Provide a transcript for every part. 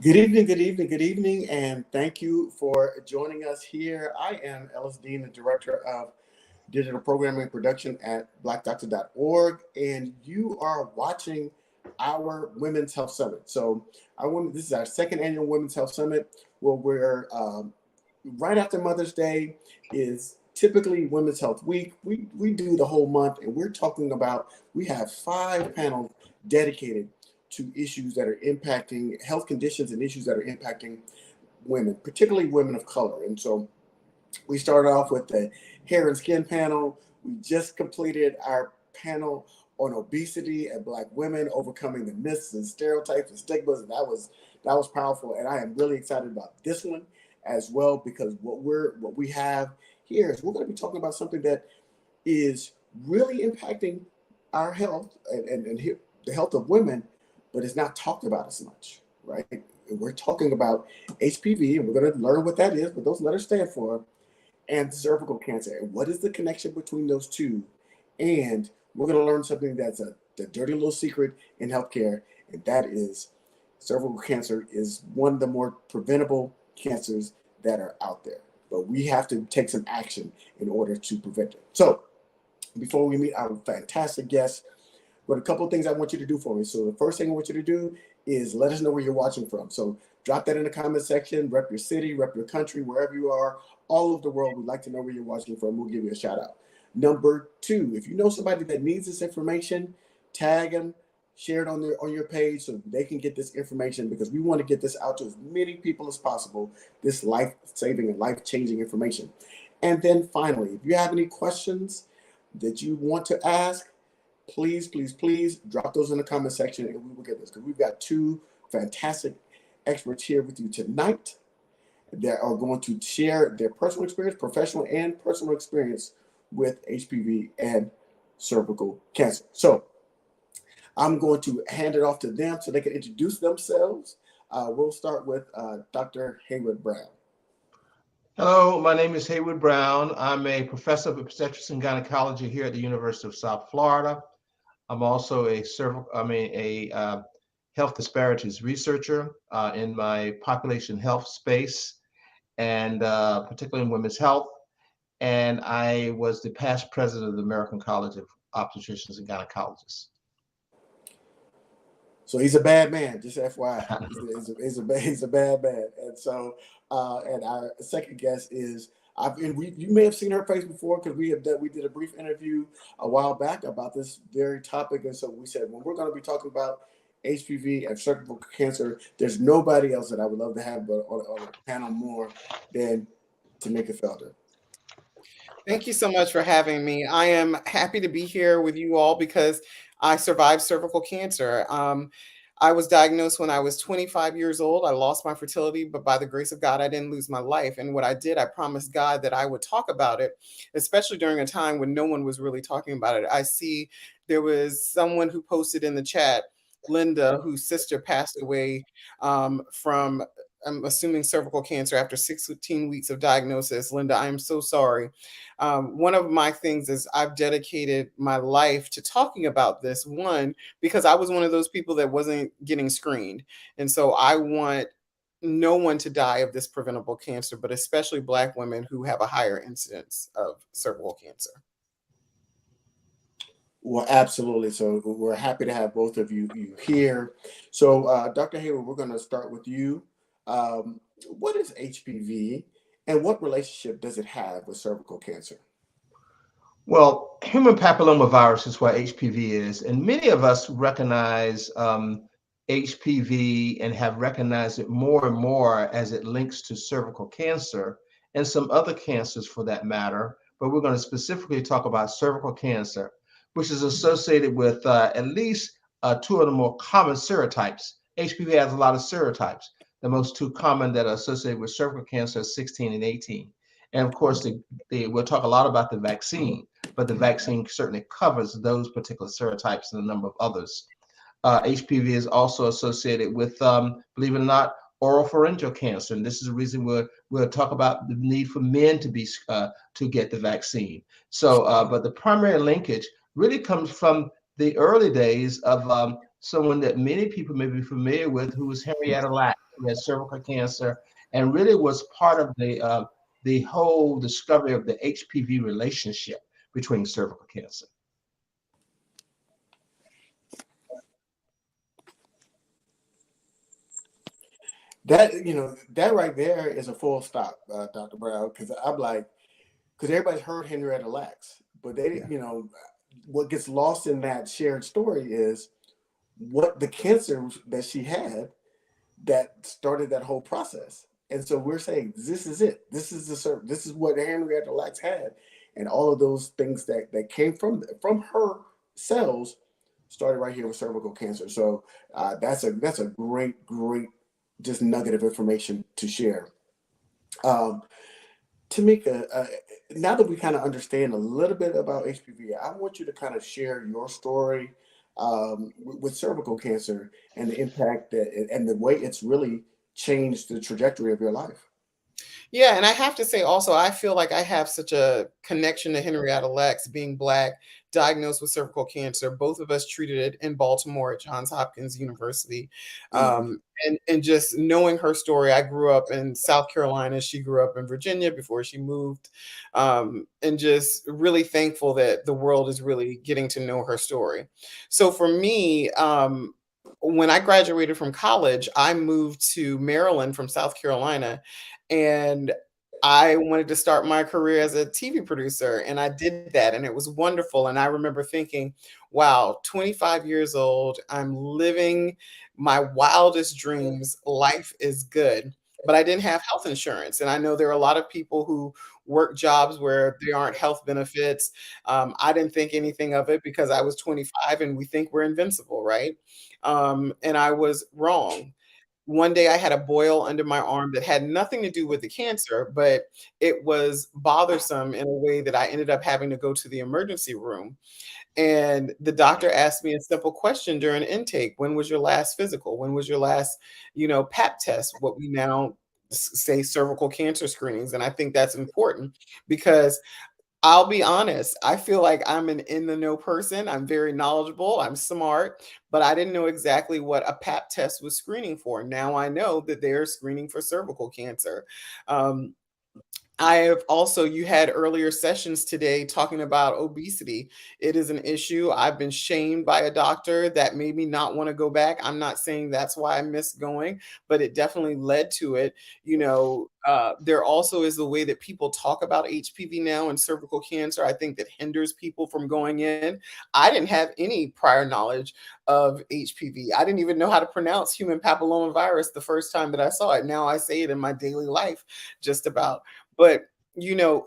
Good evening, good evening, good evening, and thank you for joining us here. I am Ellis Dean, the Director of Digital Programming and Production at blackdoctor.org, and you are watching our Women's Health Summit. So, this is our second annual Women's Health Summit, where we're right after Mother's Day is typically Women's Health Week. We do the whole month, and we're talking about we have 5 panels dedicated to issues that are impacting health conditions and issues that are impacting women, particularly women of color. And so we started off with the hair and skin panel. We just completed our panel on obesity and Black women overcoming the myths and stereotypes and stigmas, and that was powerful. And I am really excited about this one as well, because what we have here is we're going to be talking about something that is really impacting our health and the health of women, but it's not talked about as much, right? And we're talking about HPV, and we're going to learn what that is, what those letters stand for, and cervical cancer, and what is the connection between those two. And we're going to learn something that's the dirty little secret in healthcare, and that is cervical cancer is one of the more preventable cancers that are out there. But we have to take some action in order to prevent it. So before we meet our fantastic guests, but a couple of things I want you to do for me. So the first thing I want you to do is let us know where you're watching from. So drop that in the comment section, rep your city, rep your country, wherever you are, all over the world. We'd like to know where you're watching from. We'll give you a shout out. Number 2, if you know somebody that needs this information, tag them, share it on your page so they can get this information, because we want to get this out to as many people as possible, this life-saving and life-changing information. And then finally, if you have any questions that you want to ask, please drop those in the comment section and we will get this, because we've got 2 fantastic experts here with you tonight that are going to share their personal experience, professional and personal experience with HPV and cervical cancer. So I'm going to hand it off to them so they can introduce themselves. We'll start with Dr. Haywood Brown. Hello, my name is Haywood Brown. I'm a professor of obstetrics and gynecology here at the University of South Florida. I'm also a health disparities researcher in my population health space, and particularly in women's health. And I was the past president of the American College of Obstetricians and Gynecologists. So he's a bad man, just FYI. He's a bad man. And so, and our second guest is, you may have seen her face before, because we did a brief interview a while back about this very topic. And so we said, when we're going to be talking about HPV and cervical cancer, there's nobody else that I would love to have on a panel more than Tamika Felder. Thank you so much for having me. I am happy to be here with you all because I survived cervical cancer. I was diagnosed when I was 25 years old. I lost my fertility, but by the grace of God, I didn't lose my life. And what I did, I promised God that I would talk about it, especially during a time when no one was really talking about it. I see there was someone who posted in the chat, Linda, whose sister passed away from, I'm assuming, cervical cancer after 16 weeks of diagnosis. Linda, I am so sorry. One of my things is I've dedicated my life to talking about this, one, because I was one of those people that wasn't getting screened. And so I want no one to die of this preventable cancer, but especially Black women who have a higher incidence of cervical cancer. Well, absolutely. So we're happy to have both of you here. So Dr. Hayward, we're going to start with you. What is HPV, and what relationship does it have with cervical cancer? Well, human papillomavirus is what HPV is, and many of us recognize HPV and have recognized it more and more as it links to cervical cancer and some other cancers for that matter. But we're going to specifically talk about cervical cancer, which is associated with at least 2 of the more common serotypes. HPV has a lot of serotypes. The most 2 common that are associated with cervical cancer are 16 and 18. And of course, we'll talk a lot about the vaccine, but the vaccine certainly covers those particular serotypes and a number of others. HPV is also associated with, believe it or not, oropharyngeal cancer, and this is the reason we'll talk about the need for men to get the vaccine. So, but the primary linkage really comes from the early days of someone that many people may be familiar with, who was Henrietta Lacks. who had cervical cancer, and really was part of the whole discovery of the HPV relationship between cervical cancer. That, that right there is a full stop, Dr. Brown, because I'm like, because everybody's heard Henrietta Lacks, but they, what gets lost in that shared story is what the cancer that she had that started that whole process. And so we're saying this is it. This is this is what Henrietta Lacks had, and all of those things that came from her cells started right here with cervical cancer. So that's a great just nugget of information to share. Tamika, now that we kind of understand a little bit about HPV, I want you to kind of share your story with cervical cancer and the impact and the way it's really changed the trajectory of your life. Yeah, and I have to say also, I feel like I have such a connection to Henrietta Lacks, being Black, diagnosed with cervical cancer. Both of us treated it in Baltimore at Johns Hopkins University. Mm-hmm. And just knowing her story, I grew up in South Carolina. She grew up in Virginia before she moved. And just really thankful that the world is really getting to know her story. So for me, when I graduated from college, I moved to Maryland from South Carolina, and I wanted to start my career as a TV producer, and I did that, and it was wonderful. And I remember thinking, wow, 25 years old, I'm living my wildest dreams. Life is good. But I didn't have health insurance. And I know there are a lot of people who work jobs where there aren't health benefits. I didn't think anything of it because I was 25 and we think we're invincible, right? And I was wrong. One day I had a boil under my arm that had nothing to do with the cancer, but it was bothersome in a way that I ended up having to go to the emergency room. And the doctor asked me a simple question during intake: when was your last physical? When was your last, pap test? What we now say cervical cancer screenings. And I think that's important because I'll be honest, I feel like I'm an in the know person. I'm very knowledgeable, I'm smart, but I didn't know exactly what a pap test was screening for. Now I know that they're screening for cervical cancer. Um, I have also, you had earlier sessions today talking about obesity. It is an issue. I've been shamed by a doctor that made me not want to go back. I'm not saying that's why I missed going, but it definitely led to it. There also is the way that people talk about HPV now and cervical cancer. I think that hinders people from going in. I didn't have any prior knowledge of HPV. I didn't even know how to pronounce human papillomavirus the first time that I saw it. Now I say it in my daily life, just about. But,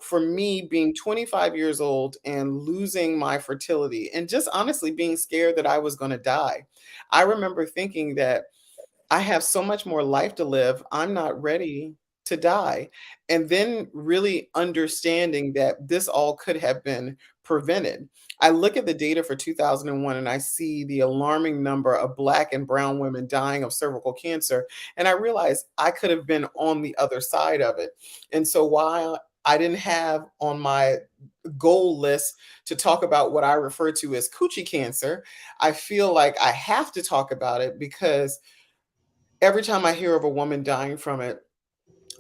for me, being 25 years old and losing my fertility and just honestly being scared that I was going to die, I remember thinking that I have so much more life to live. I'm not ready to die. And then really understanding that this all could have been prevented. I look at the data for 2001 and I see the alarming number of Black and Brown women dying of cervical cancer. And I realize I could have been on the other side of it. And so while I didn't have on my goal list to talk about what I refer to as coochie cancer, I feel like I have to talk about it because every time I hear of a woman dying from it,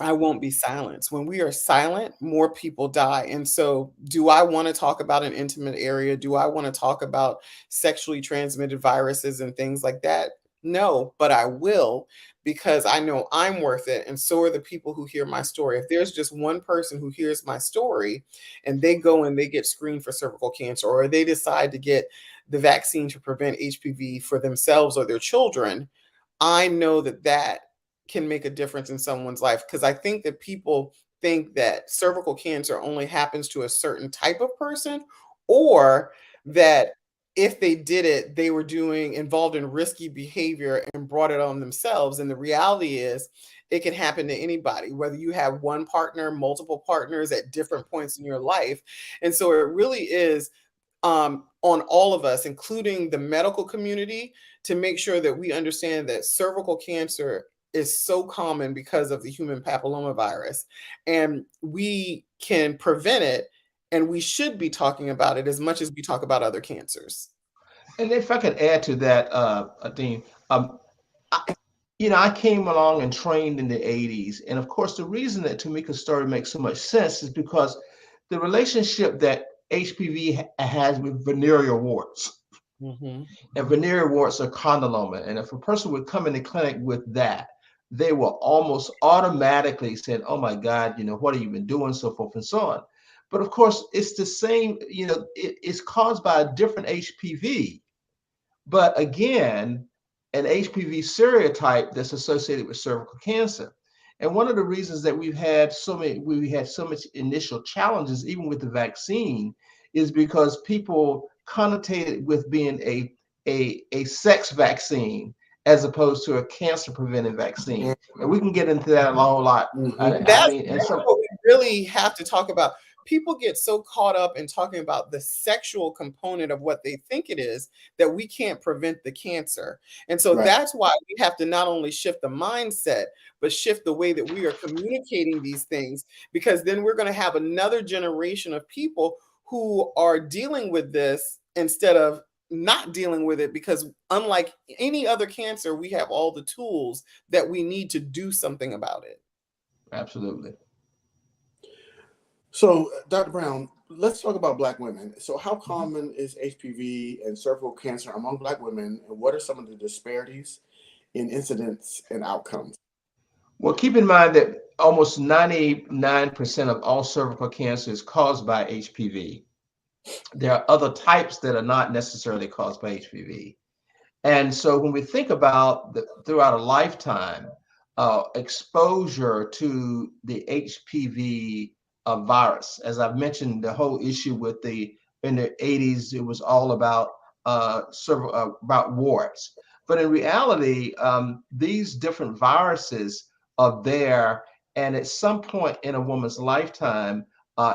I won't be silenced. When we are silent, more people die. And so, do I want to talk about an intimate area? Do I want to talk about sexually transmitted viruses and things like that? No, but I will because I know I'm worth it. And so are the people who hear my story. If there's just one person who hears my story and they go and they get screened for cervical cancer, or they decide to get the vaccine to prevent HPV for themselves or their children, I know that that can make a difference in someone's life, because I think that people think that cervical cancer only happens to a certain type of person, or that if they did it, they were doing involved in risky behavior and brought it on themselves. And the reality is it can happen to anybody, whether you have one partner, multiple partners at different points in your life. And so it really is on all of us, including the medical community, to make sure that we understand that cervical cancer is so common because of the human papillomavirus, and we can prevent it, and we should be talking about it as much as we talk about other cancers. And if I could add to that, Dean, I came along and trained in the 80s. And of course, the reason that Tamika's story makes so much sense is because the relationship that HPV has with venereal warts. Mm-hmm. And venereal warts are condyloma. And if a person would come in the clinic with that, they will almost automatically say, oh my God, what have you been doing, so forth and so on. But of course, it's the same, it's caused by a different HPV. But again, an HPV serotype that's associated with cervical cancer. And one of the reasons that we had so much initial challenges, even with the vaccine, is because people connotated with being a sex vaccine as opposed to a cancer preventing vaccine. And we can get into that a whole lot. Mm-hmm. That's what we really have to talk about. People get so caught up in talking about the sexual component of what they think it is that we can't prevent the cancer. And so that's why we have to not only shift the mindset, but shift the way that we are communicating these things, because then we're going to have another generation of people who are dealing with this instead of not dealing with it, because unlike any other cancer, we have all the tools that we need to do something about it. Absolutely. So, Dr. Brown, let's talk about Black women. So, how common is HPV and cervical cancer among Black women, and what are some of the disparities in incidence and outcomes? Well, keep in mind that almost 99% of all cervical cancer is caused by HPV. There are other types that are not necessarily caused by HPV. And so when we think about throughout a lifetime, exposure to the HPV virus, as I've mentioned, the whole issue with in the 80s, it was all about about warts. But in reality, these different viruses are there, and at some point in a woman's lifetime,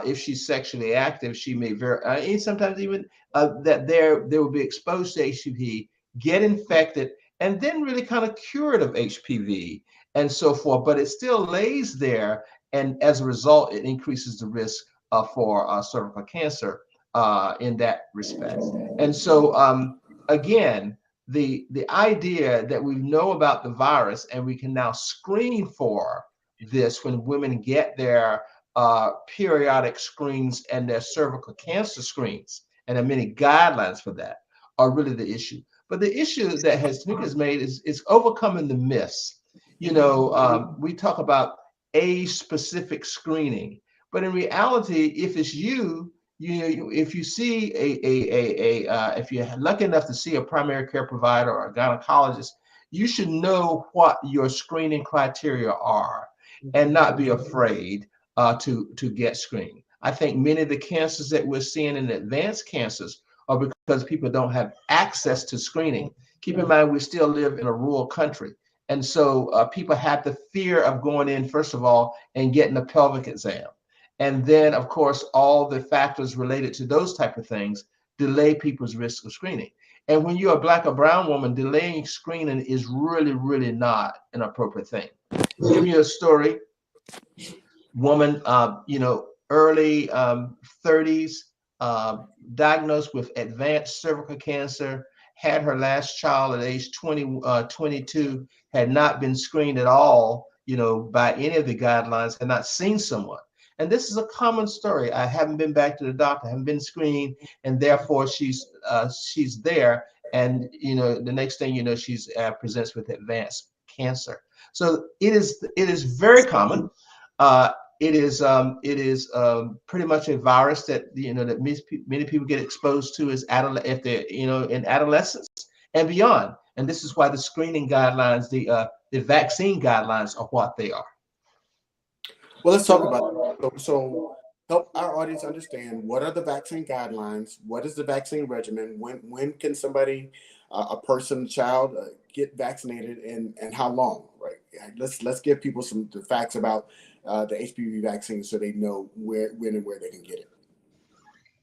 if she's sexually active, she may and sometimes even that they will be exposed to HPV, get infected, and then really kind of cured of HPV and so forth. But it still lays there, and as a result, it increases the risk for cervical cancer in that respect. And so, again, the idea that we know about the virus and we can now screen for this when women get their periodic screens and their cervical cancer screens, and there are many guidelines for that, are really the issue. But the issue that Tamika's made is overcoming the myths. We talk about age-specific screening, but in reality, if it's if you see if you're lucky enough to see a primary care provider or a gynecologist, you should know what your screening criteria are and not be afraid to get screened. I think many of the cancers that we're seeing in advanced cancers are because people don't have access to screening. Keep in mind, we still live in a rural country. And so people have the fear of going in, first of all, and getting a pelvic exam. And then, of course, all the factors related to those type of things delay people's risk of screening. And when you're a Black or brown woman, delaying screening is really, really not an appropriate thing. Give me a story. Woman, early 30s, diagnosed with advanced cervical cancer, had her last child at age 22, had not been screened at all, by any of the guidelines, had not seen someone. And this is a common story. I haven't been back to the doctor, haven't been screened, and therefore she's there. And the next thing you know, she's presents with advanced cancer. So it is very common. It is pretty much a virus that that many people get exposed to as if they're in adolescence and beyond. And this is why the screening guidelines, the vaccine guidelines, are what they are. Well, let's talk about it. So help our audience understand, what are the vaccine guidelines? What is the vaccine regimen? When can somebody, a person, child, get vaccinated, and how long? Right. Let's give people the facts about the HPV vaccine so they know when and where they can get it.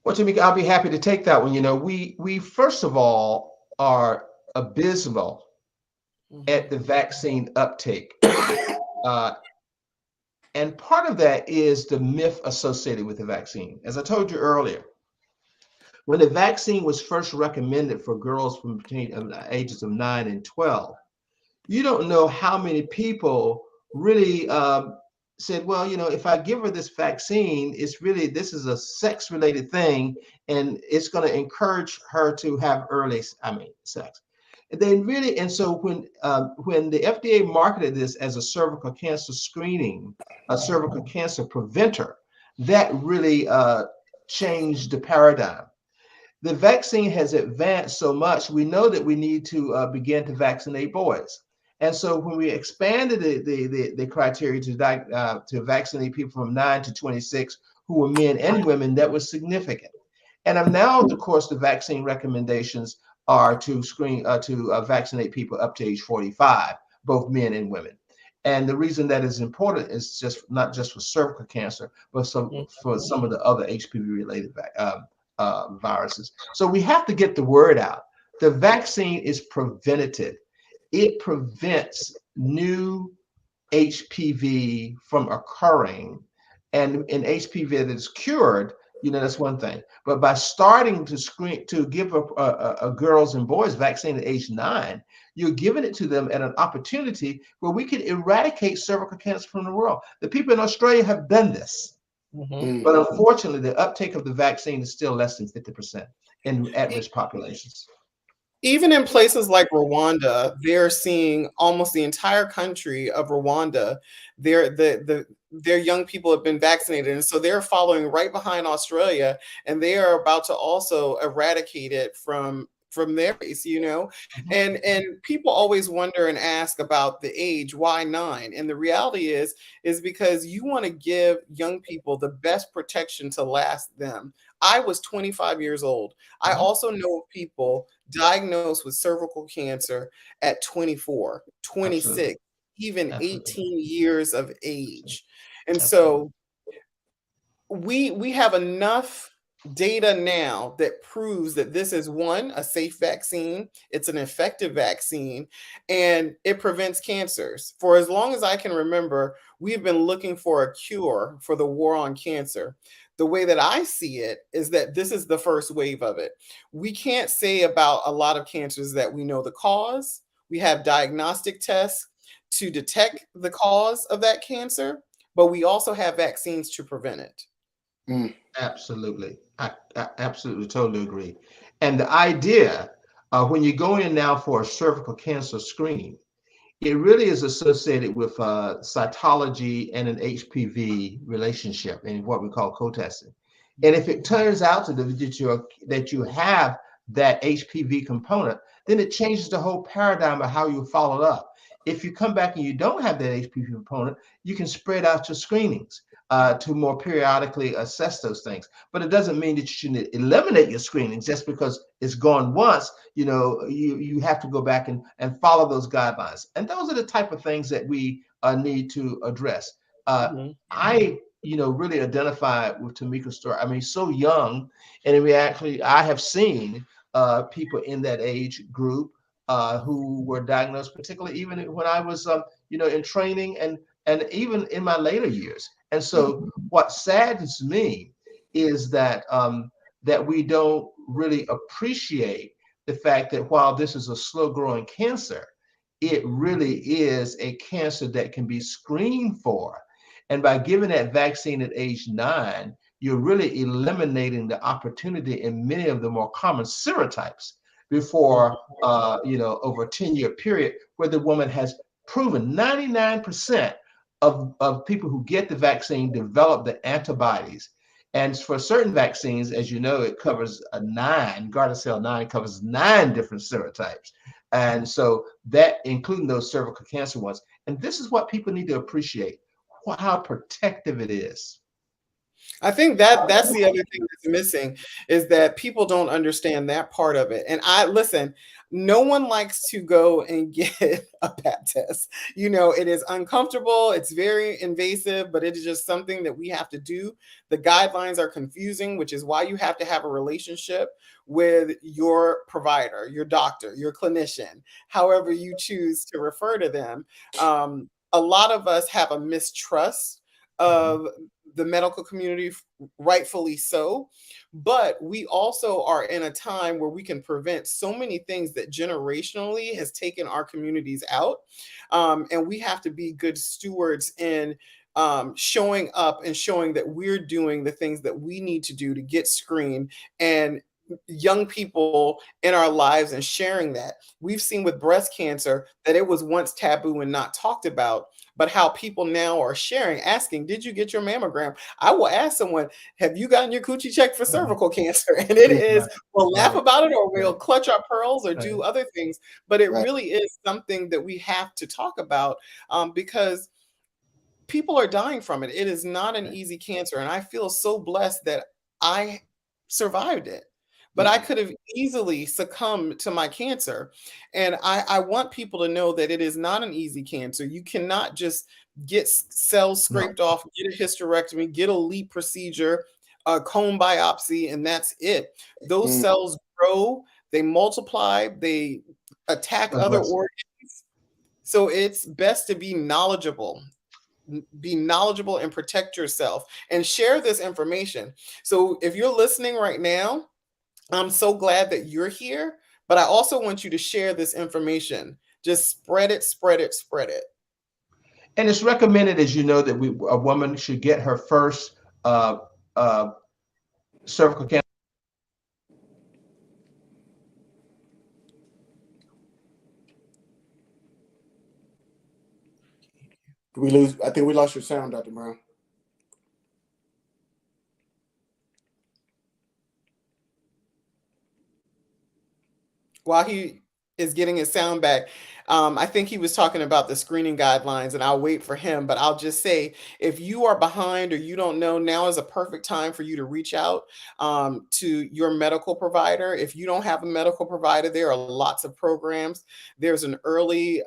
Well, Jimmy, I'll be happy to take that one. We first of all are abysmal at the vaccine uptake. And part of that is the myth associated with the vaccine. As I told you earlier, when the vaccine was first recommended for girls from between the ages of 9 and 12, you don't know how many people really said, well, if I give her this vaccine, this is a sex related thing, and it's going to encourage her to have sex. And so when the FDA marketed this as a cervical cancer screening, a cervical cancer preventer, that really changed the paradigm. The vaccine has advanced so much, we know that we need to begin to vaccinate boys. And so when we expanded the criteria to vaccinate people from 9 to 26 who were men and women, that was significant. And now, of course, the vaccine recommendations are to vaccinate people up to age 45, both men and women. And the reason that is important is just not just for cervical cancer, but for some of the other HPV related viruses. So we have to get the word out. The vaccine is preventative. It prevents new HPV from occurring, and in HPV that is cured, that's one thing. But by starting to give a girls and boys vaccine at age 9, you're giving it to them at an opportunity where we can eradicate cervical cancer from the world. The people in Australia have done this. But unfortunately, the uptake of the vaccine is still less than 50% in at-risk populations. Even in places like Rwanda, they're seeing almost the entire country of Rwanda. Their young people have been vaccinated, and so they're following right behind Australia, and they are about to also eradicate it from their base, and people always wonder and ask about the age, why 9? And the reality is because you want to give young people the best protection to last them. I was 25 years old. I also know of people diagnosed with cervical cancer at 24, 26, Absolutely. even Absolutely. 18 years of age. And Absolutely. so we have enough data now that proves that this is a safe vaccine, it's an effective vaccine, and it prevents cancers. For as long as I can remember, we've been looking for a cure for the war on cancer. The way that I see it is that this is the first wave of it. We can't say about a lot of cancers that we know the cause. We have diagnostic tests to detect the cause of that cancer, but we also have vaccines to prevent it. Absolutely. I absolutely totally agree. And the idea, when you go in now for a cervical cancer screening, it really is associated with cytology and an HPV relationship in what we call co-testing. And if it turns out that you have that HPV component, then it changes the whole paradigm of how you follow it up. If you come back and you don't have that HPV component, you can spread out your screenings to more periodically assess those things. But it doesn't mean that you shouldn't eliminate your screenings just because it's gone once. You have to go back and follow those guidelines. And those are the type of things that we need to address. I really identify with Tamika's story. I mean, so young, and I have seen people in that age group who were diagnosed, particularly even when I was, in training and even in my later years. And so, what saddens me is that that we don't really appreciate the fact that while this is a slow-growing cancer, it really is a cancer that can be screened for. And by giving that vaccine at age 9, you're really eliminating the opportunity in many of the more common serotypes before, over a 10-year period, where the woman has proven 99% of people who get the vaccine develop the antibodies. And for certain vaccines, as you know, it covers Gardasil 9 covers 9 different serotypes. And so that, including those cervical cancer ones. And this is what people need to appreciate, how protective it is. I think that's the other thing that's missing, is that people don't understand that part of it. And listen, no one likes to go and get a pap test. It is uncomfortable, it's very invasive, but it is just something that we have to do. The guidelines are confusing, which is why you have to have a relationship with your provider, your doctor, your clinician, however you choose to refer to them. A lot of us have a mistrust of the medical community, rightfully so. But we also are in a time where we can prevent so many things that generationally has taken our communities out. And we have to be good stewards in showing up and showing that we're doing the things that we need to do to get screened, and young people in our lives, and sharing that. We've seen with breast cancer that it was once taboo and not talked about, but how people now are sharing, asking, did you get your mammogram? I will ask someone, have you gotten your coochie checked for cervical cancer? And it is, we'll laugh about it, or we'll clutch our pearls, or do other things. But it really is something that we have to talk about, because people are dying from it. It is not an easy cancer. And I feel so blessed that I survived it. But I could have easily succumbed to my cancer. And I want people to know that it is not an easy cancer. You cannot just get cells scraped off, get a hysterectomy, get a LEEP procedure, a cone biopsy, and that's it. Those cells grow, they multiply, they attack other organs. So it's best to be knowledgeable. Be knowledgeable and protect yourself, and share this information. So if you're listening right now, I'm so glad that you're here, but I also want you to share this information. Just spread it, spread it, spread it. And it's recommended, as you know, that a woman should get her first cervical cancer. Did we lose? I think we lost your sound, Dr. Brown. While he is getting his sound back, I think he was talking about the screening guidelines, and I'll wait for him. But I'll just say, if you are behind or you don't know, now is a perfect time for you to reach out to your medical provider. If you don't have a medical provider, there are lots of programs. There's an early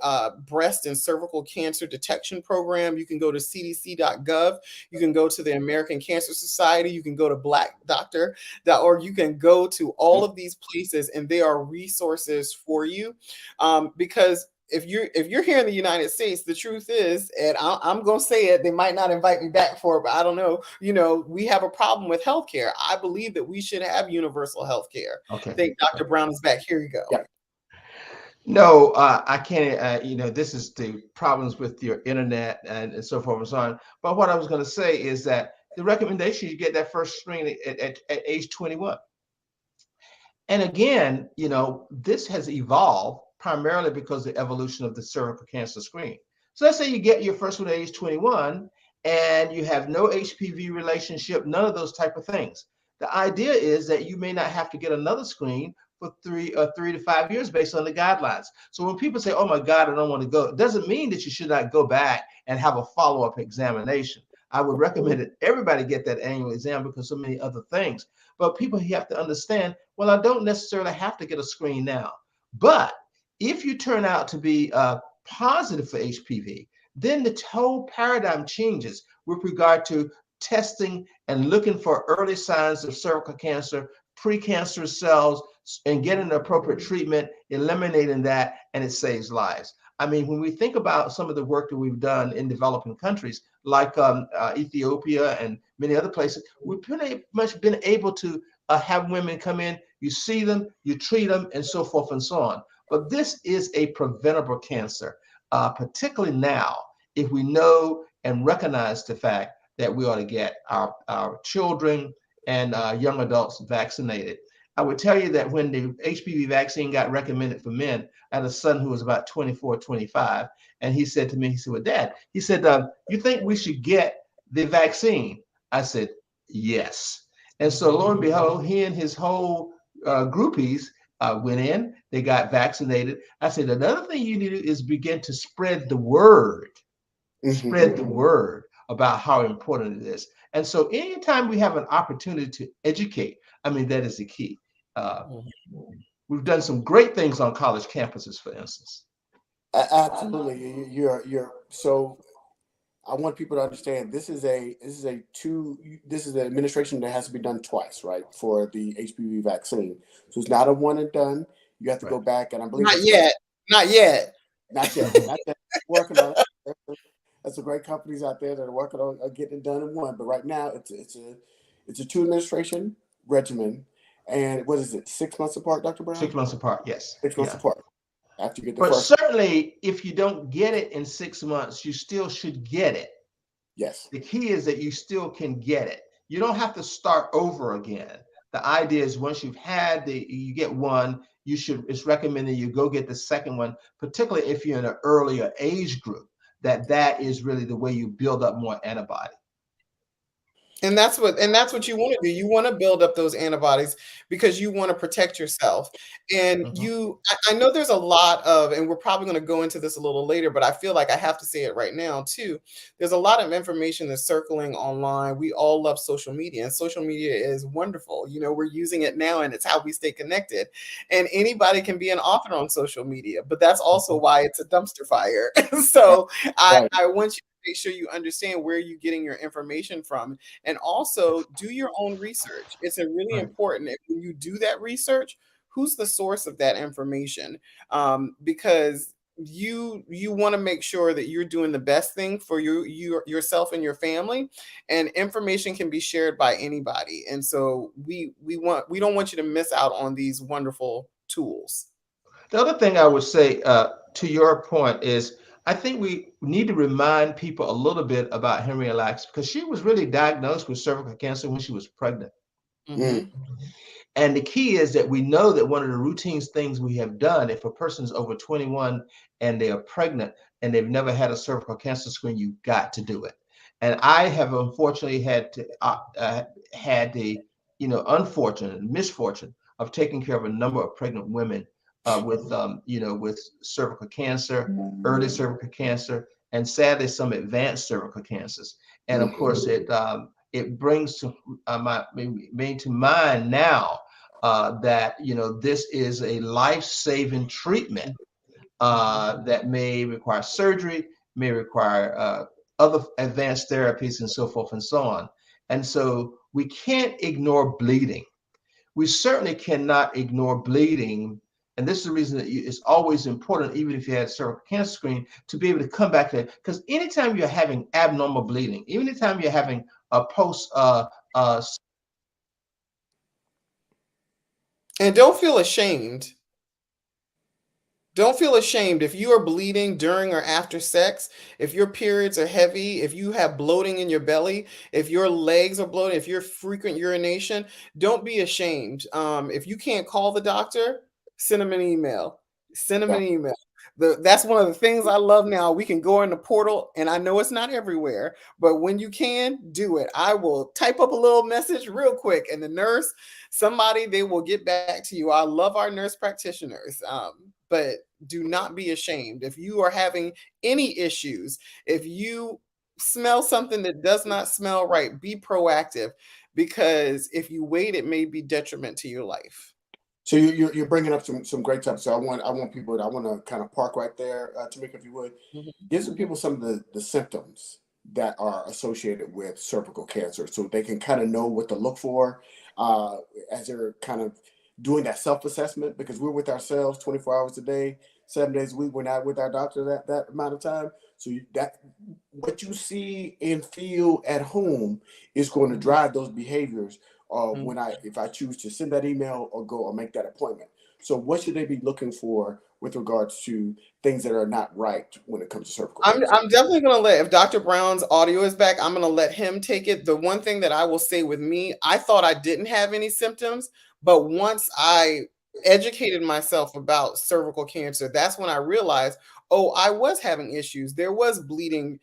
breast and cervical cancer detection program. You can go to cdc.gov. You can go to the American Cancer Society. You can go to blackdoctor.org. You can go to all of these places, and they are resources for you. Because if you're here in the United States, the truth is, and I'm going to say it, they might not invite me back for it, but I don't know. We have a problem with healthcare. I believe that we should have universal healthcare. Okay. I think Dr. Brown is back. Here you go. Yeah. No, I can't. This is the problems with your internet and so forth and so on. But what I was going to say is that the recommendation, you get that first screening at age 21. And again, this has evolved primarily because of the evolution of the cervical cancer screen. So let's say you get your first one at age 21 and you have no HPV relationship, none of those type of things. The idea is that you may not have to get another screen for 3 to 5 years based on the guidelines. So when people say, oh my God, I don't want to go, it doesn't mean that you should not go back and have a follow-up examination. I would recommend that everybody get that annual exam because so many other things. But people, you have to understand, well, I don't necessarily have to get a screen now. But if you turn out to be positive for HPV, then the whole paradigm changes with regard to testing and looking for early signs of cervical cancer, precancerous cells, and getting the appropriate treatment, eliminating that, and it saves lives. I mean, when we think about some of the work that we've done in developing countries like Ethiopia and many other places, we've pretty much been able to have women come in, you see them, you treat them, and so forth and so on. But this is a preventable cancer, particularly now, if we know and recognize the fact that we ought to get our children and young adults vaccinated. I would tell you that when the HPV vaccine got recommended for men, I had a son who was about 24, 25, and he said to me, he said, well, Dad, he said, you think we should get the vaccine? I said, yes. And so lo and behold, he and his whole groupies went in, they got vaccinated. I said, another thing you need to do is begin to spread the word, spread the word about how important it is. And so anytime we have an opportunity to educate, I mean, that is the key. We've done some great things on college campuses, for instance. Absolutely. You're so I want people to understand this is an administration that has to be done twice, right? For the HPV vaccine. So it's not a one and done. You have to go back, and I believe Not yet. Not yet. Working on it. some great companies out there that are working on getting it done in one. But right now, it's a two administration regimen, and what is it? 6 months apart, Dr. Brown? 6 months apart, yes. 6 months Yeah. apart after you get the But first. certainly, if you don't get it in 6 months, you still should get it. Yes. The key is that you still can get it. You don't have to start over again. The idea is once you get one, it's recommended you go get the second one, particularly if you're in an earlier age group, that is really the way you build up more antibody. And that's what you want to do. You want to build up those antibodies because you want to protect yourself. And I know there's a lot of, and we're probably going to go into this a little later, but I feel like I have to say it right now too. There's a lot of information that's circling online. We all love social media, and social media is wonderful. We're using it now, and it's how we stay connected. And anybody can be an author on social media, but that's also why it's a dumpster fire. So Right. I want you to make sure you understand where you're getting your information from. And also do your own research. It's really important when you do that research, who's the source of that information? Because you want to make sure that you're doing the best thing for yourself and your family, and information can be shared by anybody. And so we don't want you to miss out on these wonderful tools. The other thing I would say to your point is I think we need to remind people a little bit about Henrietta Lacks, because she was really diagnosed with cervical cancer when she was pregnant. Mm-hmm. And the key is that we know that one of the routine things we have done, if a person's over 21 and they are pregnant and they've never had a cervical cancer screen, you've got to do it. And I have unfortunately had the unfortunate misfortune of taking care of a number of pregnant women with cervical cancer, early cervical cancer, and sadly some advanced cervical cancers. And of course, it brings to to mind now that this is a life-saving treatment that may require surgery, may require other advanced therapies, and so forth and so on. And so we can't ignore bleeding. We certainly cannot ignore bleeding. And this is the reason that it's always important, even if you had a cervical cancer screen, to be able to come back to it. Because anytime you're having abnormal bleeding, even anytime you're having a post and don't feel ashamed. Don't feel ashamed if you are bleeding during or after sex, if your periods are heavy, if you have bloating in your belly, if your legs are bloating, if you're frequent urination, don't be ashamed. If you can't call the doctor, send them an email. Send them an email. That's one of the things I love now. We can go in the portal, and I know it's not everywhere, but when you can, do it. I will type up a little message real quick, and the nurse, they will get back to you. I love our nurse practitioners. But do not be ashamed. If you are having any issues, if you smell something that does not smell right, be proactive, because if you wait, it may be detriment to your life. So you're bringing up some great topics. So I want people. I want to kind of park right there, Tamika, if you would. Give some people some of the symptoms that are associated with cervical cancer, so they can kind of know what to look for as they're kind of doing that self-assessment, because we're with ourselves 24 hours a day, 7 days a week. We're not with our doctor that amount of time. So that what you see and feel at home is going to drive those behaviors. If I choose to send that email or go or make that appointment. So what should they be looking for with regards to things that are not right when it comes to cervical cancer? I'm definitely going to if Dr. Brown's audio is back, I'm going to let him take it. The one thing that I will say with me, I thought I didn't have any symptoms, but once I educated myself about cervical cancer, that's when I realized, oh, I was having issues. There was bleeding,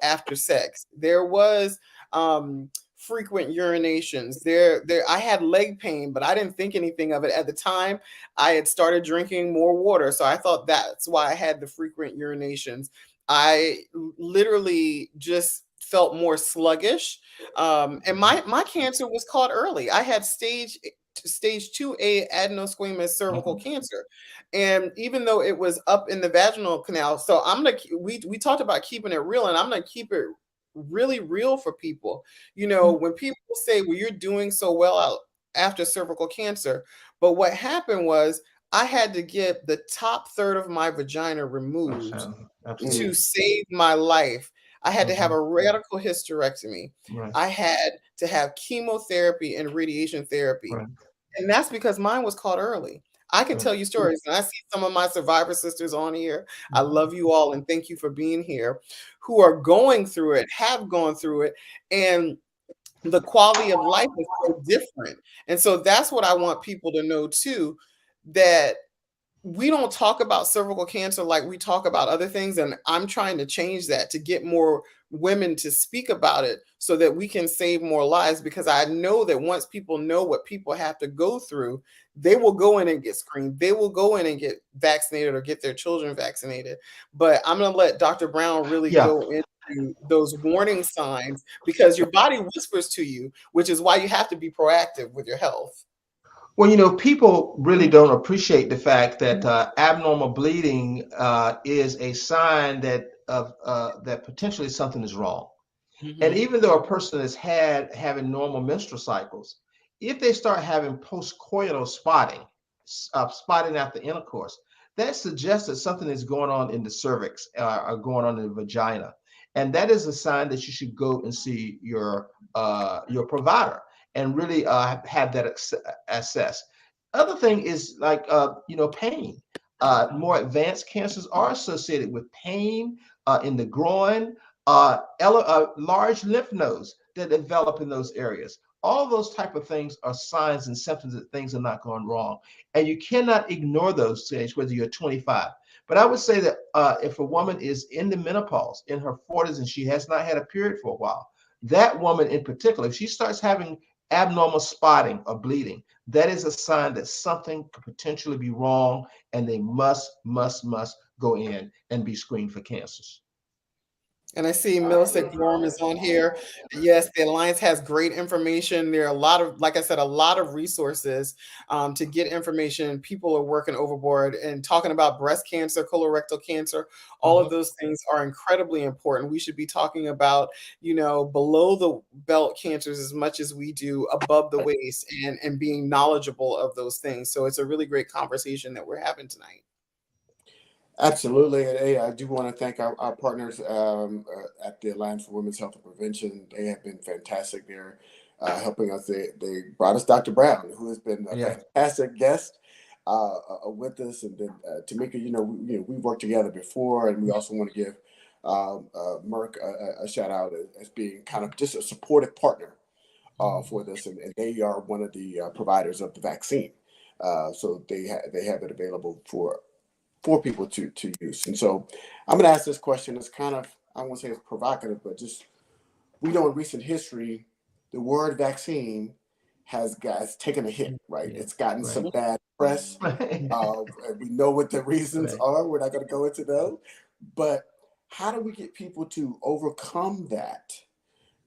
after sex. There was frequent urinations. I had leg pain, but I didn't think anything of it at the time. I had started drinking more water, so I thought that's why I had the frequent urinations. I literally just felt more sluggish, and my cancer was caught early. I had stage 2A adenosquamous cervical cancer, and even though it was up in the vaginal canal, so we talked about keeping it real, and I'm gonna keep it really real for people. When people say, well, you're doing so well out after cervical cancer, but what happened was I had to get the top third of my vagina removed to save my life. I had to have a radical hysterectomy. Right. I had to have chemotherapy and radiation therapy. Right. And that's because mine was caught early. I can Right. tell you stories, and I see some of my survivor sisters on here. I love you all, and thank you for being here, who are going through it, have gone through it, and the quality of life is so different. And so that's what I want people to know too, that we don't talk about cervical cancer like we talk about other things. And I'm trying to change that to get more women to speak about it so that we can save more lives, because I know that once people know what people have to go through, they will go in and get screened. They will go in and get vaccinated or get their children vaccinated. But I'm going to let Dr. Brown really Yeah. go into those warning signs, because your body whispers to you, which is why you have to be proactive with your health. Well, people really don't appreciate the fact that abnormal bleeding is a sign that that potentially something is wrong. And even though a person is having normal menstrual cycles, if they start having postcoital spotting, spotting after intercourse, that suggests that something is going on in the cervix or going on in the vagina, and that is a sign that you should go and see your provider and really have that assessed. Other thing is like pain. More advanced cancers are associated with pain in the groin, large lymph nodes that develop in those areas. All those type of things are signs and symptoms that things are not going wrong, and you cannot ignore those things whether you're 25. But I would say that if a woman is in the menopause, in her 40s, and she has not had a period for a while, that woman in particular, if she starts having abnormal spotting or bleeding, that is a sign that something could potentially be wrong, and they must go in and be screened for cancers. And I see Middlesex Gorham is on here. Yes, the Alliance has great information. There are a lot of, like I said, a lot of resources to get information. People are working overboard and talking about breast cancer, colorectal cancer. All of those things are incredibly important. We should be talking about, below the belt cancers as much as we do above the waist, and being knowledgeable of those things. So it's a really great conversation that we're having tonight. Absolutely. And hey, I do want to thank our partners at the Alliance for Women's Health and Prevention. They have been fantastic. They're helping us. They brought us Dr. Brown, who has been a fantastic guest with us. And then Tamika, we've worked together before, and we also want to give Merck a shout out as being kind of just a supportive partner for this. And they are one of the providers of the vaccine. So they have it available for people to use. And so I'm going to ask this question. It's kind of, I won't say it's provocative, but just, we know in recent history, the word vaccine has taken a hit, right? It's gotten some bad press. We know what the reasons are. We're not going to go into those. But how do we get people to overcome that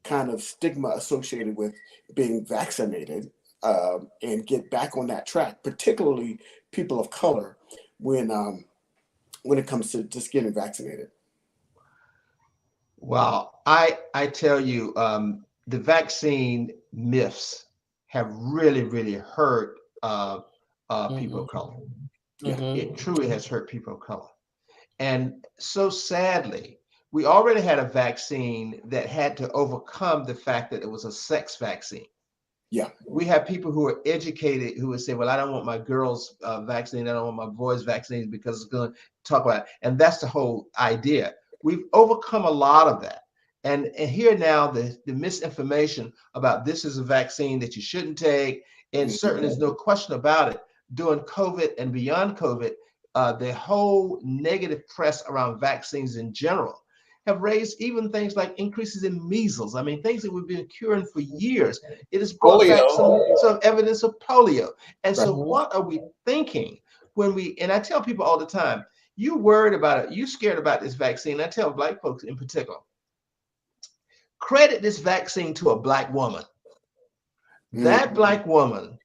kind of stigma associated with being vaccinated and get back on that track, particularly people of color, when it comes to just getting vaccinated? Well, I tell you, the vaccine myths have really hurt people of color. Yeah, it truly has hurt people of color. And so sadly, we already had a vaccine that had to overcome the fact that it was a sex vaccine. Yeah. We have people who are educated who would say, well, I don't want my girls vaccinated. I don't want my boys vaccinated because it's going to talk about it. And that's the whole idea. We've overcome a lot of that. And here now, the misinformation about this is a vaccine that you shouldn't take. And certainly there's no question about it. During COVID and beyond COVID, the whole negative press around vaccines in general have raised even things like increases in measles. I mean, things that we've been curing for years. It has brought back some evidence of polio. And so what are we thinking when and I tell people all the time, you worried about it, you scared about this vaccine. I tell Black folks in particular, credit this vaccine to a Black woman. That Black woman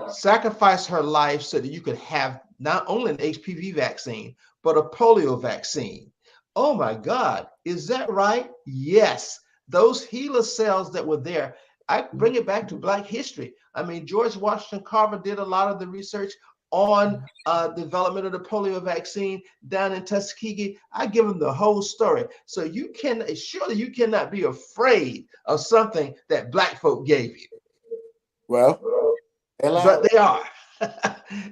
sacrificed her life so that you could have not only an HPV vaccine, but a polio vaccine. Oh my God, is that right? Yes. Those HeLa cells that were there, I bring it back to Black history. I mean, George Washington Carver did a lot of the research on development of the polio vaccine down in Tuskegee. I give them the whole story. So surely you cannot be afraid of something that Black folk gave you. Well, But they are.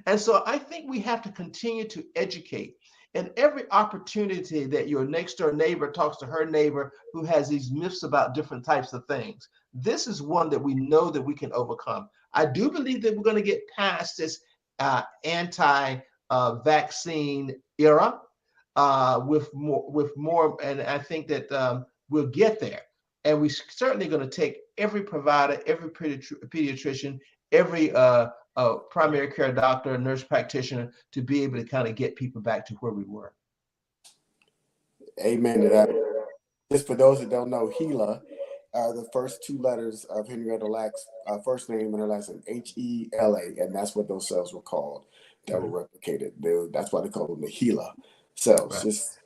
And so I think we have to continue to educate. And every opportunity that your next door neighbor talks to her neighbor who has these myths about different types of things, this is one that we know that we can overcome. I do believe that we're going to get past this anti-vaccine era with more, and I think that we'll get there. And we're certainly going to take every provider, every pediatrician, every primary care doctor, nurse practitioner to be able to kind of get people back to where we were. Amen to that. Just for those that don't know, HeLa are the first two letters of Henrietta Lacks' first name and her last name, HeLa, and that's what those cells were called that were replicated. That's why they call them the HeLa cells. Right. Just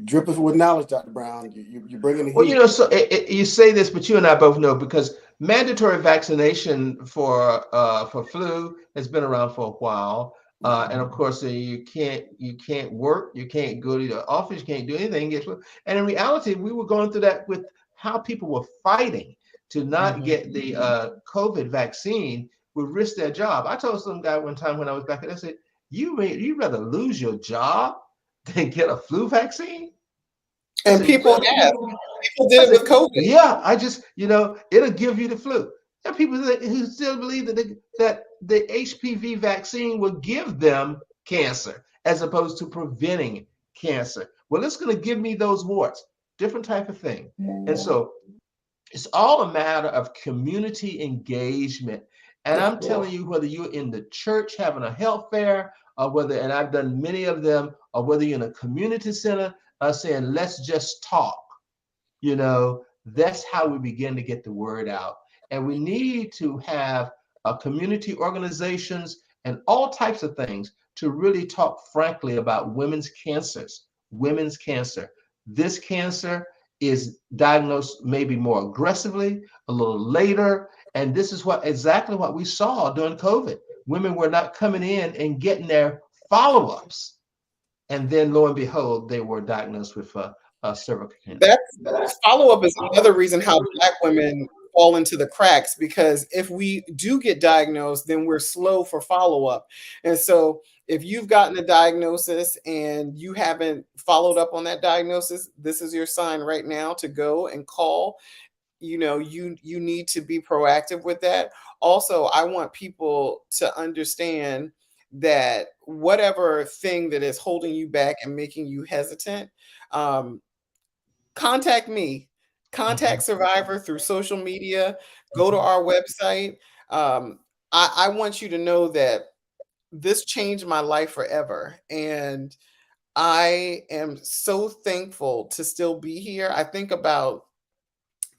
drip us with knowledge, Dr. Brown. You're bringing the heat. Well, you know, so you say this, but you and I both know, because mandatory vaccination for flu has been around for a while, and of course you can't work, you can't go to the office, you can't do anything. And in reality, we were going through that with how people were fighting to not get the COVID vaccine, would risk their job. I told some guy one time when I was back, I said, you'd rather lose your job than get a flu vaccine? And people did it with COVID. Yeah, I just, it'll give you the flu. There are people who still believe that the HPV vaccine will give them cancer as opposed to preventing cancer. Well, it's going to give me those warts, different type of thing. And so it's all a matter of community engagement. And I'm telling you, whether you're in the church having a health fair, or whether, and I've done many of them, or whether you're in a community center, saying, let's just talk, that's how we begin to get the word out. And we need to have community organizations and all types of things to really talk frankly about women's cancers. Women's cancer. This cancer is diagnosed maybe more aggressively, a little later. And this is exactly what we saw during COVID. Women were not coming in and getting their follow-ups. And then lo and behold, they were diagnosed with cervical cancer. That follow-up is another reason how Black women fall into the cracks, because if we do get diagnosed, then we're slow for follow-up. And so if you've gotten a diagnosis and you haven't followed up on that diagnosis, this is your sign right now to go and call. You need to be proactive with that. Also, I want people to understand that whatever thing that is holding you back and making you hesitant, contact me, contact Survivor through social media, go to our website. I want you to know that this changed my life forever. And I am so thankful to still be here. I think about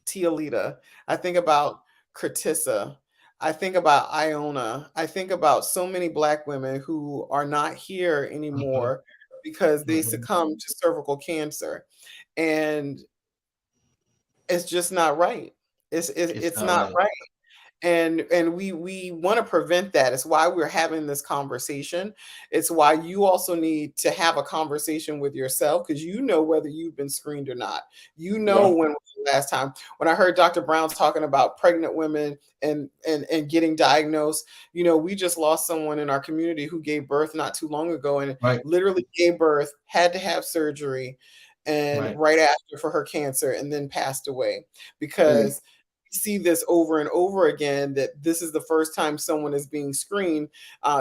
Tia Lita. I think about Curtissa. I think about Iona. I think about so many Black women who are not here anymore because they succumbed to cervical cancer. And it's just not right. It's not right. And we want to prevent that. It's why we're having this conversation. It's why you also need to have a conversation with yourself, because you know whether you've been screened or not. You know when was the last time. When I heard Dr. Brown talking about pregnant women and getting diagnosed, we just lost someone in our community who gave birth not too long ago, and literally gave birth, had to have surgery, and right after for her cancer, and then passed away because see this over and over again, that this is the first time someone is being screened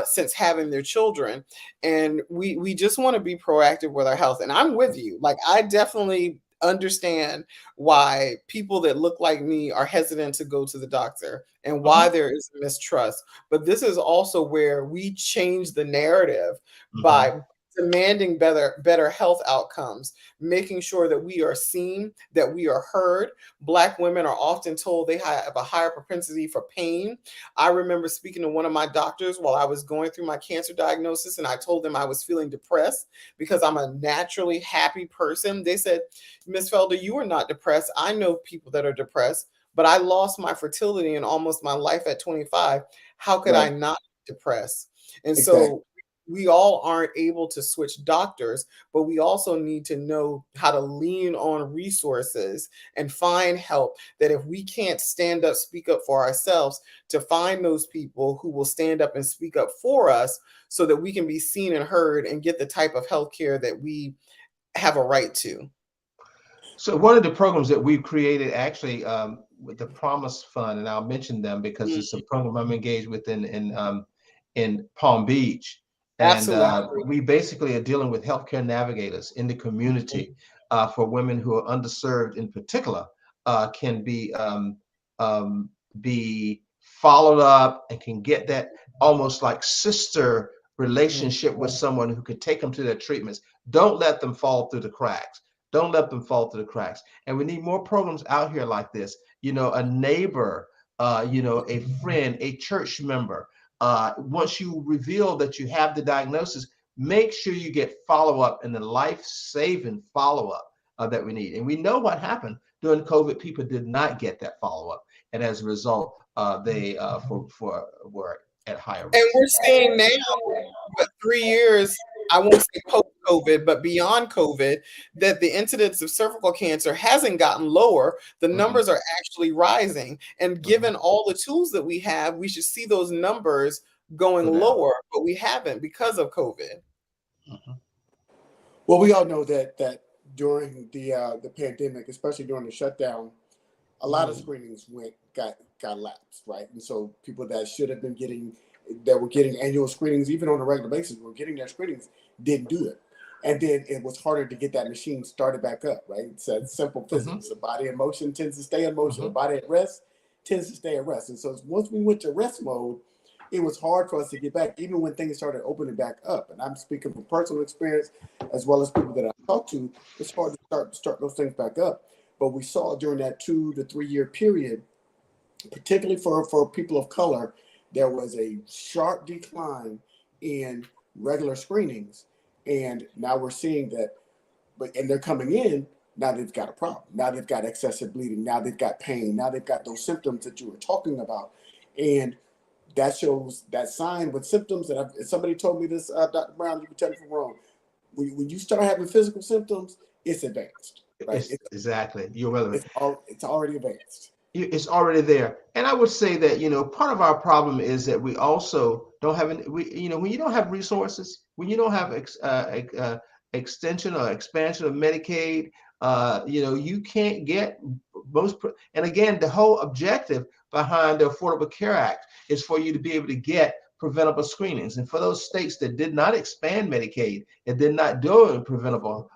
since having their children. And we just want to be proactive with our health. And I'm with you. Like, I definitely understand why people that look like me are hesitant to go to the doctor and why there is mistrust. But this is also where we change the narrative by demanding better health outcomes, making sure that we are seen, that we are heard. Black women are often told they have a higher propensity for pain. I remember speaking to one of my doctors while I was going through my cancer diagnosis, and I told them I was feeling depressed because I'm a naturally happy person. They said, Ms. Felder, you are not depressed. I know people that are depressed, but I lost my fertility in almost my life at 25. How could I not be depressed? And Exactly. so we all aren't able to switch doctors, but we also need to know how to lean on resources and find help, that if we can't stand up, speak up for ourselves, to find those people who will stand up and speak up for us so that we can be seen and heard and get the type of health care that we have a right to. So one of the programs that we've created actually with the Promise Fund, and I'll mention them because it's a Mhm. program I'm engaged with in Palm Beach, and Absolutely. we basically are dealing with healthcare navigators in the community for women who are underserved, in particular, can be followed up and can get that almost like sister relationship with someone who could take them to their treatments. Don't let them fall through the cracks. Don't let them fall through the cracks. And we need more programs out here like this. You know, a neighbor, a friend, a church member. Once you reveal that you have the diagnosis, make sure you get follow-up and the life-saving follow-up that we need. And we know what happened during COVID. People did not get that follow-up, and as a result, they were at higher And risk. we're seeing now, but 3 years, I won't say post-COVID, but beyond COVID, that the incidence of cervical cancer hasn't gotten lower. The Mhm, numbers are actually rising. And mhm. given all the tools that we have, we should see those numbers going Go down. lower, but we haven't because of COVID. Mhm, Well, we all know that during the pandemic, especially during the shutdown, a lot of screenings got lapsed, right? And so people that should have been getting that were getting annual screenings, even on a regular basis, were getting their screenings, didn't do it. And then it was harder to get that machine started back up, right? It's a simple mhm, physics. A body in motion tends to stay in motion. A mhm. body at rest tends to stay at rest. And so once we went to rest mode, it was hard for us to get back, even when things started opening back up. And I'm speaking from personal experience as well as people that I talk to. It's hard to start those things back up. But we saw during that 2 to 3 year period, particularly for people of color, there was a sharp decline in regular screenings. And now we're seeing that, and they're coming in, now they've got a problem. Now they've got excessive bleeding. Now they've got pain. Now they've got those symptoms that you were talking about. And that shows that sign with symptoms. And somebody told me this, Dr. Brown, you can tell me if I'm wrong. When you start having physical symptoms, it's advanced, right? It's exactly. You're relevant. It's already advanced. It's already there. And I would say that, part of our problem is that we also don't have when you don't have resources, when you don't have extension or expansion of Medicaid, you can't get and again, the whole objective behind the Affordable Care Act is for you to be able to get preventable screenings. And for those states that did not expand Medicaid and did not do preventable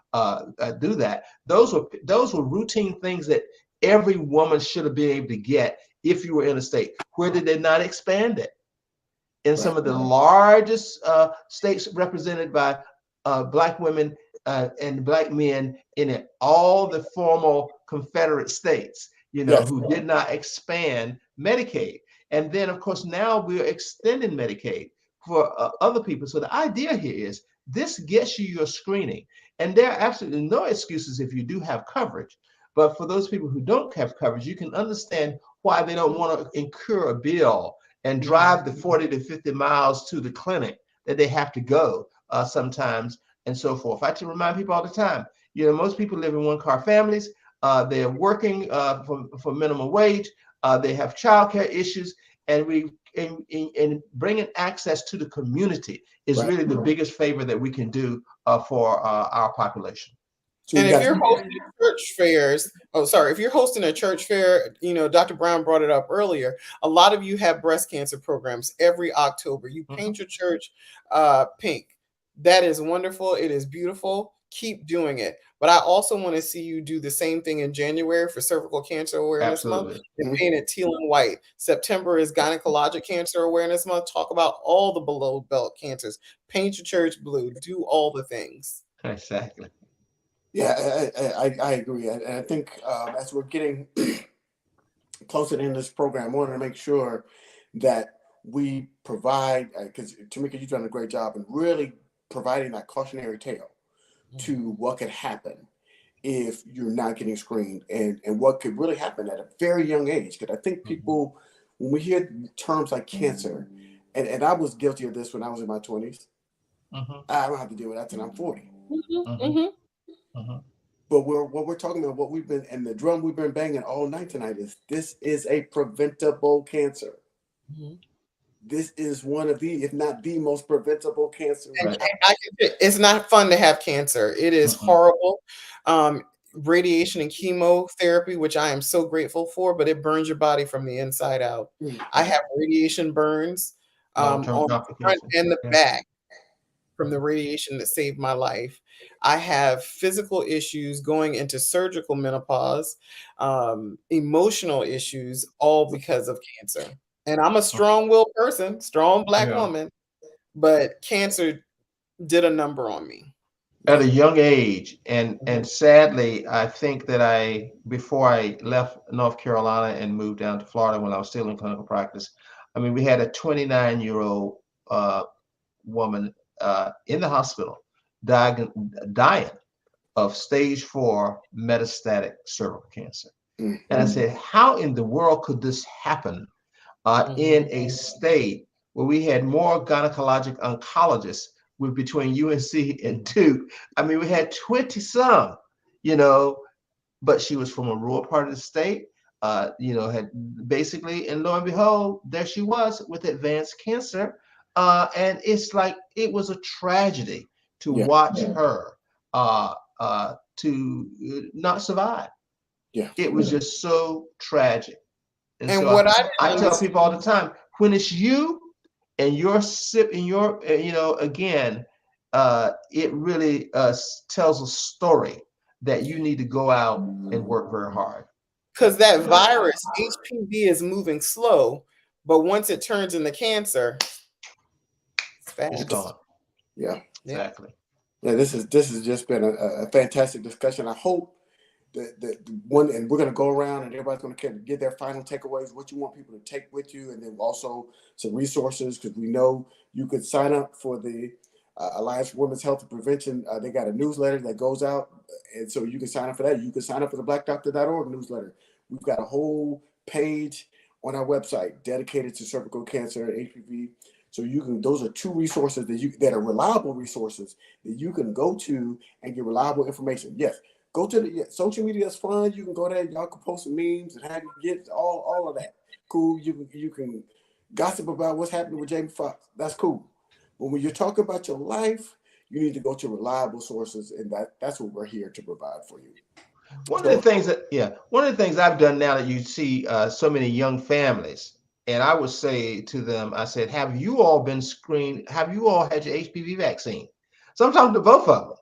do that, those were routine things that every woman should have been able to get if you were in a state. Where did they not expand it? In Right. some of the largest states represented by Black women and Black men in it, all the formal Confederate states, Yes. who did not expand Medicaid. And then, of course, now we're extending Medicaid for other people. So the idea here is this gets you your screening. And there are absolutely no excuses if you do have coverage. But for those people who don't have coverage, you can understand why they don't want to incur a bill and drive the 40 to 50 miles to the clinic that they have to go sometimes and so forth. I have to remind people all the time, most people live in one-car families. They're working for minimum wage. They have childcare issues, and bringing access to the community is Right. really the biggest favor that we can do for our population. So And we if got you're hosting church fairs, if you're hosting a church fair, Dr. Brown brought it up earlier. A lot of you have breast cancer programs every October. You paint your church pink. That is wonderful. It is beautiful. Keep doing it. But I also want to see you do the same thing in January for Cervical Cancer Awareness Month Absolutely. and paint it teal and white. September is Gynecologic Cancer Awareness Month. Talk about all the below belt cancers. Paint your church blue. Do all the things. Exactly. Yeah, I agree. And I think as we're getting closer to the end of this program, I want to make sure that we provide, because Tamika, you've done a great job in really providing that cautionary tale to what could happen if you're not getting screened, and what could really happen at a very young age. Because I think people, when we hear terms like cancer, And I was guilty of this when I was in my 20s. Mm-hmm. I don't have to deal with that till I'm 40. Mm-hmm. Mm-hmm. Mm-hmm. Mm-hmm. But what we're talking about, what we've been, and the drum we've been banging all night tonight is this is a preventable cancer. Mm-hmm. This is one of the, if not the most preventable cancer. Right. It's not fun to have cancer. It is Mm-mm. horrible. Radiation and chemotherapy, which I am so grateful for, but it burns your body from the inside out. I have radiation burns Long-term on the front complications. and the Yeah. back from the radiation that saved my life. I have physical issues going into surgical menopause, emotional issues, all because of cancer. And I'm a strong-willed person, strong Black Yeah. woman, but cancer did a number on me. At a young age, and sadly, I think that before I left North Carolina and moved down to Florida when I was still in clinical practice, I mean, we had a 29-year-old woman in the hospital dying of stage 4 metastatic cervical cancer. Mm. And I said, how in the world could this happen in a state where we had more gynecologic oncologists with between UNC and Duke? I mean, we had 20 some, but she was from a rural part of the state, had basically, and lo and behold, there she was with advanced cancer. And it's like, it was a tragedy to watch her to not survive. Yeah. It was just so tragic. And And so what I tell people all the time, when it's you and you're sipping your, again, it really tells a story that you need to go out and work very hard. because that virus, HPV, is moving slow, but once it turns into cancer, it's fast. It's gone. Yeah. Exactly. Yeah, this has just been a fantastic discussion. I hope that one, and we're going to go around and everybody's going to get their final takeaways, what you want people to take with you, and then also some resources, because we know you could sign up for the Alliance for Women's Health and Prevention. They got a newsletter that goes out, and so you can sign up for that. You can sign up for the blackdoctor.org newsletter. We've got a whole page on our website dedicated to cervical cancer and HPV. So those are two resources that are reliable resources that you can go to and get reliable information. Yes, go to the social media is fun. You can go there, y'all can post some memes and have you get all of that. Cool. You can gossip about what's happening with Jamie Foxx. That's cool. But when you're talking about your life, you need to go to reliable sources, and that's what we're here to provide for you. One of the things I've done now that you see so many young families, and I would say to them, I said, have you all been screened? Have you all had your HPV vaccine? So I'm talking to both of them.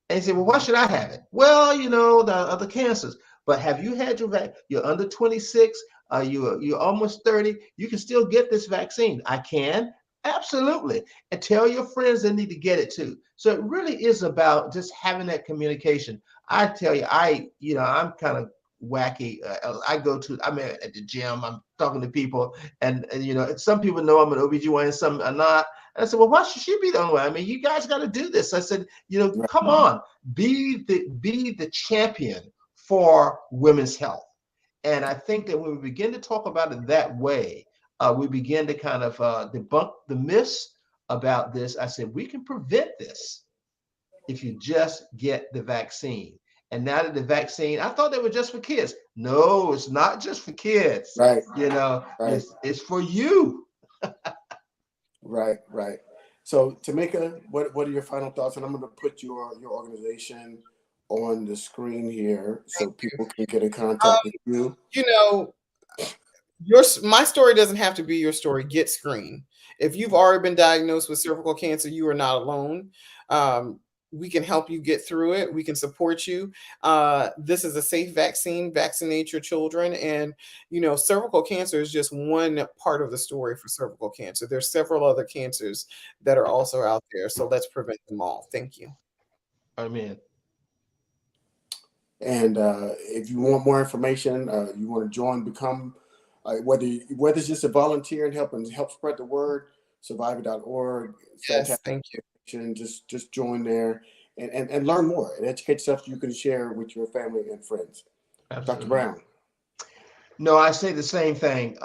And they say, well, why should I have it? Well, the other cancers. But have you had your vaccine? You're under 26, you're almost 30. You can still get this vaccine. I can. Absolutely. And tell your friends they need to get it too. So it really is about just having that communication. I tell you, I'm kind of wacky. I'm at the gym, I'm talking to people, and some people know I'm an OBGYN, some are not. And I said, well, why should she be the only one? I mean, you guys got to do this. I said, come on, be the champion for women's health. And I think that when we begin to talk about it that way, we begin to kind of debunk the myths about this. I said, we can prevent this if you just get the vaccine. And now that the vaccine, I thought they were just for kids. No, it's not just for kids. Right. Right. It's for you. Right. So Tamika, what are your final thoughts? And I'm going to put your organization on the screen here so people can get in contact with you. My story doesn't have to be your story. Get screened. If you've already been diagnosed with cervical cancer, you are not alone. We can help you get through it. We can support you. This is a safe vaccine. Vaccinate your children. And, cervical cancer is just one part of the story for cervical cancer. There's several other cancers that are also out there. So let's prevent them all. Thank you. Amen. And if you want more information, you want to join, become, whether it's just a volunteer and help spread the word, survivor.org. Yes, thank you. Just join there and learn more and educate yourself so you can share with your family and friends. Absolutely. Dr. Brown. No, I say the same thing.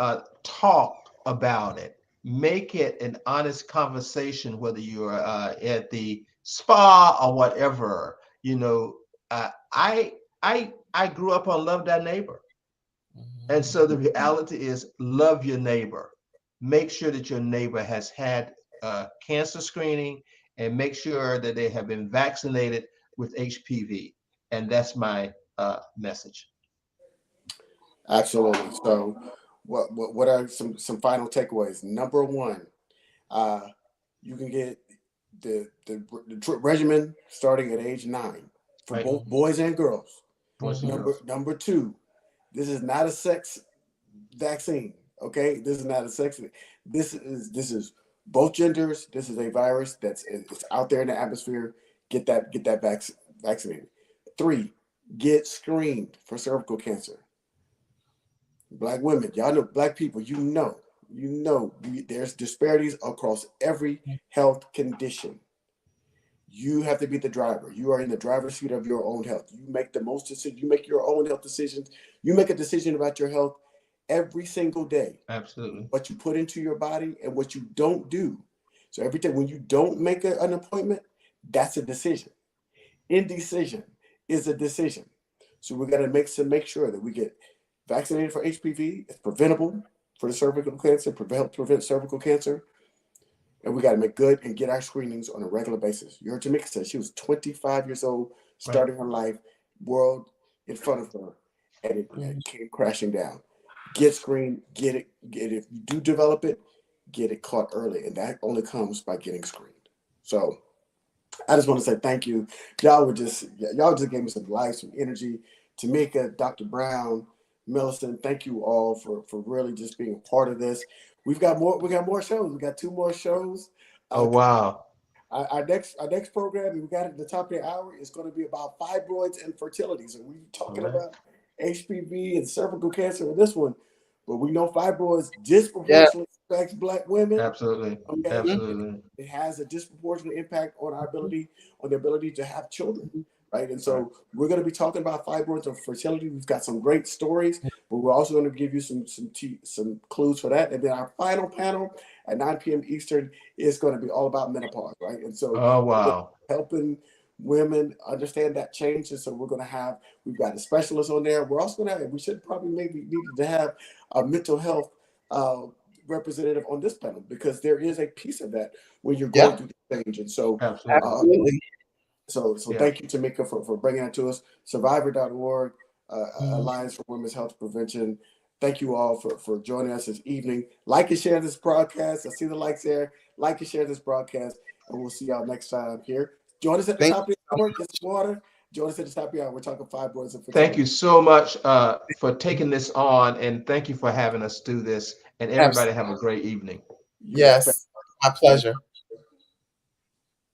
Talk about it. make it an honest conversation, whether you're at the spa or whatever. You know, I grew up on love thy neighbor. And so the reality is love your neighbor. Make sure that your neighbor has had cancer screening, and make sure that they have been vaccinated with HPV. And that's my message. Absolutely. So, what are some final takeaways? Number one, you can get the regimen starting at age 9 for Right. both boys and girls. Boys and girls. Number two, this is not a sex vaccine. Okay, this is not a sex. This is both genders. This is a virus it's out there in the atmosphere. Get that vaccinated. 3, get screened for cervical cancer. Black women, y'all know, black people, there's disparities across every health condition. You have to be the driver. You are in the driver's seat of your own health. You make the most decisions. You make your own health decisions. You make a decision about your health every single day. Absolutely. What you put into your body and what you don't do. So every day when you don't make an appointment, that's a decision. Indecision is a decision. So we got to make sure that we get vaccinated for HPV. It's preventable for the cervical cancer, prevent cervical cancer. And we got to make good and get our screenings on a regular basis. You heard Tamika say she was 25 years old, starting her life, world in front of her, and it came crashing down. Get screened, get it. If you do develop it, get it caught early. And that only comes by getting screened. So I just want to say thank you. Y'all just gave me some life, some energy. Tamika, Dr. Brown, Millicent, thank you all for really just being a part of this. We got more shows. We got 2 more shows. Oh wow. Our next program, we got at the top of the hour, is going to be about fibroids and fertility. So we're talking about HPV and cervical cancer in this one, but we know fibroids disproportionately affects Black women. Absolutely. Okay? Absolutely. It has a disproportionate impact on the ability to have children. Right. And so we're going to be talking about fibroids and fertility. We've got some great stories, but we're also going to give you some clues for that. And then our final panel at 9 p.m. Eastern is going to be all about menopause. Right. And so helping women understand that change. And so we've got a specialist on there. We're also going to we should probably maybe need to have a mental health representative on this panel, because there is a piece of that when you're going through the change. And so absolutely. So thank you, Tamika, for bringing that to us. Survivor.org, Alliance for Women's Health Prevention. Thank you all for joining us this evening. Like and share this broadcast. I see the likes there. Like and share this broadcast, and we'll see y'all next time here. Join us at the top of the hour. Get some water. Join us at the top of the hour. We're talking fibroids and fertility. Thank you so much for taking this on, and thank you for having us do this. And everybody have a great evening. Yes, my pleasure.